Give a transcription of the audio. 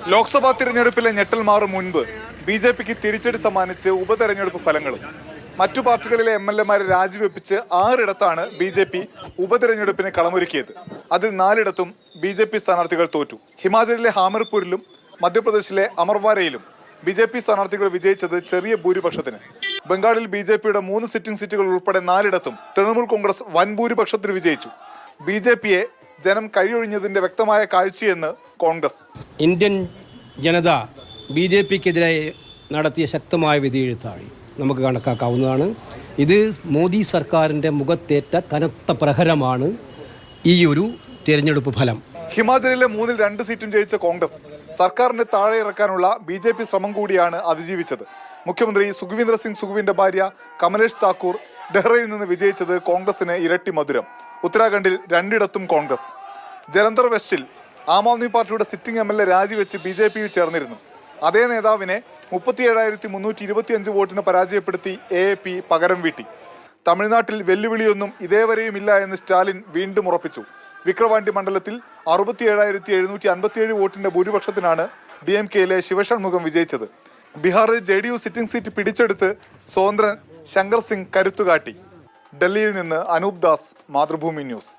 ലോക്സഭാ തിരഞ്ഞെടുപ്പിലെ ഞെട്ടൽ മാറും മുൻപ് ബി.ജെ.പിക്ക് തിരിച്ചടി സമ്മാനിച്ച് ഉപതെരഞ്ഞെടുപ്പ് ഫലങ്ങളും. മറ്റു പാർട്ടികളിലെ എം.എൽ.എമാരെ രാജിവെപ്പിച്ച് 6 ഇടത്താണ് ബി.ജെ.പി ഉപതെരഞ്ഞെടുപ്പിന് കളമൊരുക്കിയത്. അതിൽ 4 ഇടത്തും ബി.ജെ.പി സ്ഥാനാർത്ഥികൾ തോറ്റു. ഹിമാചലിലെ ഹാമിർപൂരിലും മധ്യപ്രദേശിലെ അമർവാരയിലും ബി.ജെ.പി സ്ഥാനാർത്ഥികൾ വിജയിച്ചത് ചെറിയ ഭൂരിപക്ഷത്തിന്. ബംഗാളിൽ ബി.ജെ.പിയുടെ 3 സിറ്റിംഗ് സീറ്റുകൾ ഉൾപ്പെടെ 4 ഇടത്തും തൃണമൂൽ കോൺഗ്രസ് വൻ ഭൂരിപക്ഷത്തിന് വിജയിച്ചു. ബി.ജെ.പിയെ ജനം കഴിയൊഴിഞ്ഞതിന്റെ വ്യക്തമായ കാഴ്ചയെന്ന് കോൺഗ്രസ്. ഇന്ത്യൻ ജനത ബി.ജെ.പിക്കെതിരെ നടത്തിയ ശക്തമായ വിധിയെഴുത്താണ് നമുക്ക് കണക്കാക്കാവുന്നതാണ്. ഇത് മോദി സർക്കാരിൻ്റെ മുഖത്തേറ്റ കനത്ത പ്രഹരമാണ് ഈ ഒരു തിരഞ്ഞെടുപ്പ് ഫലം. ഹിമാചലിലെ 3-ൽ 2 സീറ്റും ജയിച്ച കോൺഗ്രസ് സർക്കാരിനെ താഴെ ഇറക്കാനുള്ള ബി.ജെ.പി ശ്രമം കൂടിയാണ് അതിജീവിച്ചത്. മുഖ്യമന്ത്രി സുഖ്വീന്ദർ സിംഗ് സുഖുവിന്റെ ഭാര്യ കമലേഷ് താക്കൂർ ഡെഹ്റയിൽ നിന്ന് വിജയിച്ചത് കോൺഗ്രസിന് ഇരട്ടി മധുരം. ഉത്തരാഖണ്ഡിൽ 2 ഇടത്തും കോൺഗ്രസ്. ജലന്ധർ വെസ്റ്റിൽ ആം ആദ്മി പാർട്ടിയുടെ സിറ്റിംഗ് എം.എൽ.എ രാജിവെച്ച് ബി.ജെ.പിയിൽ ചേർന്നിരുന്നു. അതേ നേതാവിനെ 37,325 വോട്ടിന് പരാജയപ്പെടുത്തി എ.പി പകരം വീട്ടി. തമിഴ്നാട്ടിൽ വെല്ലുവിളിയൊന്നും ഇതേവരെയുമില്ല എന്ന് സ്റ്റാലിൻ വീണ്ടും ഉറപ്പിച്ചു. വിക്രവാണ്ടി മണ്ഡലത്തിൽ 67,757 വോട്ടിന്റെ ഭൂരിപക്ഷത്തിനാണ് DMK-യിലെ ശിവഷൺമുഖം വിജയിച്ചത്. ബീഹാറിൽ JDU സിറ്റിംഗ് സീറ്റ് പിടിച്ചെടുത്ത് സ്വതന്ത്രൻ ശങ്കർ സിംഗ് കരുത്തുകാട്ടി. ഡൽഹിയിൽ നിന്ന് അനൂപ് ദാസ്, മാതൃഭൂമി ന്യൂസ്.